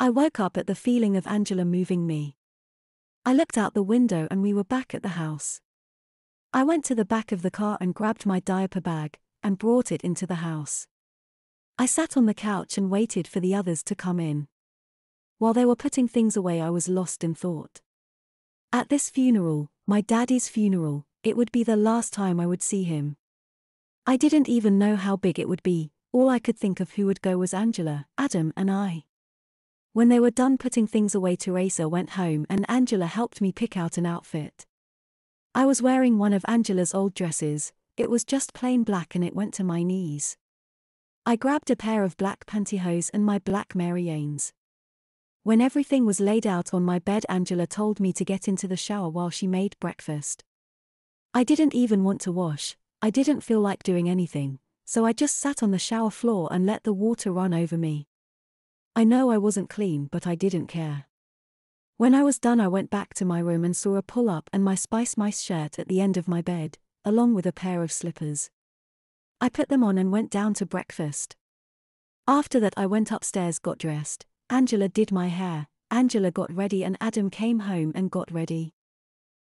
I woke up at the feeling of Angela moving me. I looked out the window and we were back at the house. I went to the back of the car and grabbed my diaper bag and brought it into the house. I sat on the couch and waited for the others to come in. While they were putting things away, I was lost in thought. At this funeral, my daddy's funeral, it would be the last time I would see him. I didn't even know how big it would be. All I could think of who would go was Angela, Adam and I. When they were done putting things away, Teresa went home and Angela helped me pick out an outfit. I was wearing one of Angela's old dresses. It was just plain black and it went to my knees. I grabbed a pair of black pantyhose and my black Mary Janes. When everything was laid out on my bed, Angela told me to get into the shower while she made breakfast. I didn't even want to wash. I didn't feel like doing anything, so I just sat on the shower floor and let the water run over me. I know I wasn't clean, but I didn't care. When I was done, I went back to my room and saw a pull-up and my Spice Mice shirt at the end of my bed, along with a pair of slippers. I put them on and went down to breakfast. After that, I went upstairs, got dressed. Angela did my hair, Angela got ready, and Adam came home and got ready.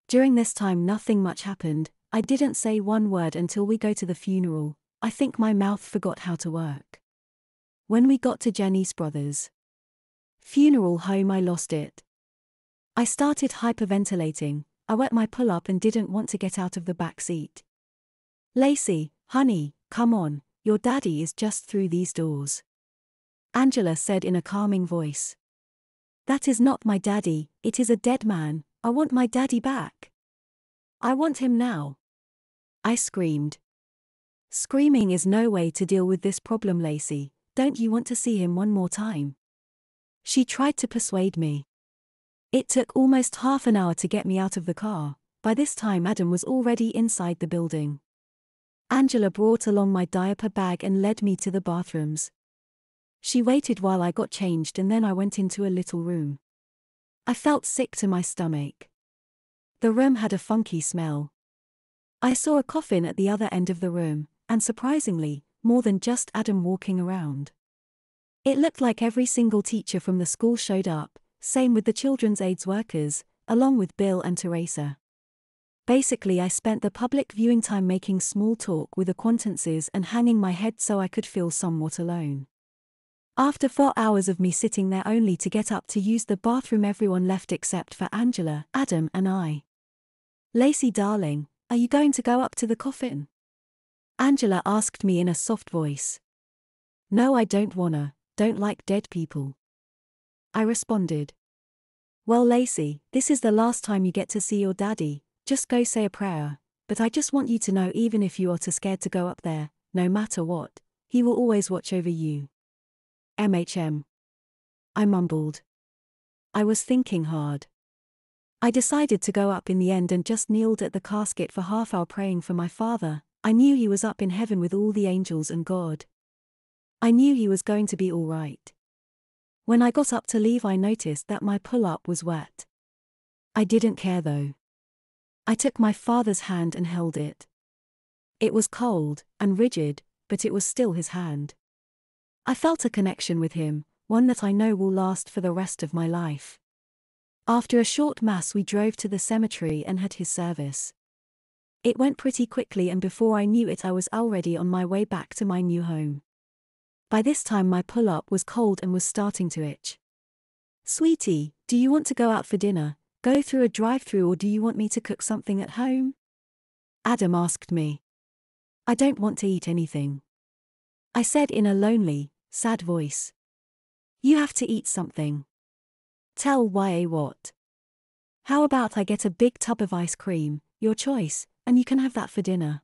During this time nothing much happened. I didn't say one word until we go to the funeral. I think my mouth forgot how to work. When we got to Jenny's brother's funeral home, I lost it. I started hyperventilating. I wet my pull-up and didn't want to get out of the back seat. "Lacey, honey, come on, your daddy is just through these doors," Angela said in a calming voice. "That is not my daddy, it is a dead man. I want my daddy back. I want him now," I screamed. "Screaming is no way to deal with this problem, Lacey. Don't you want to see him one more time?" She tried to persuade me. It took almost half an hour to get me out of the car. By this time Adam was already inside the building. Angela brought along my diaper bag and led me to the bathrooms. She waited while I got changed and then I went into a little room. I felt sick to my stomach. The room had a funky smell. I saw a coffin at the other end of the room, and surprisingly, more than just Adam walking around. It looked like every single teacher from the school showed up, same with the children's aids workers, along with Bill and Teresa. Basically, I spent the public viewing time making small talk with acquaintances and hanging my head so I could feel somewhat alone. After 4 hours of me sitting there only to get up to use the bathroom, everyone left except for Angela, Adam and I. "Lacey darling, are you going to go up to the coffin?" Angela asked me in a soft voice. "No, I don't wanna, don't like dead people," I responded. "Well, Lacey, this is the last time you get to see your daddy, just go say a prayer, but I just want you to know, even if you are too scared to go up there, no matter what, he will always watch over you. MHM. I mumbled. I was thinking hard. I decided to go up in the end and just kneeled at the casket for half hour praying for my father. I knew he was up in heaven with all the angels and God. I knew he was going to be all right. When I got up to leave, I noticed that my pull-up was wet. I didn't care though. I took my father's hand and held it. It was cold and rigid, but it was still his hand. I felt a connection with him, one that I know will last for the rest of my life. After a short mass, we drove to the cemetery and had his service. It went pretty quickly, and before I knew it I was already on my way back to my new home. By this time my pull-up was cold and was starting to itch. "Sweetie, do you want to go out for dinner, go through a drive-thru, or do you want me to cook something at home?" Adam asked me. "I don't want to eat anything," I said in a lonely, sad voice. "You have to eat something." "Tell YA what?" "How about I get a big tub of ice cream, your choice, and you can have that for dinner?"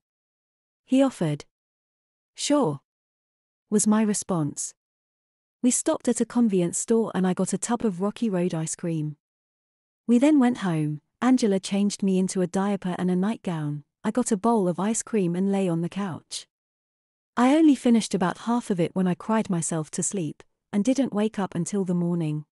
he offered. "Sure," was my response. We stopped at a convenience store and I got a tub of Rocky Road ice cream. We then went home. Angela changed me into a diaper and a nightgown. I got a bowl of ice cream and lay on the couch. I only finished about half of it when I cried myself to sleep, and didn't wake up until the morning.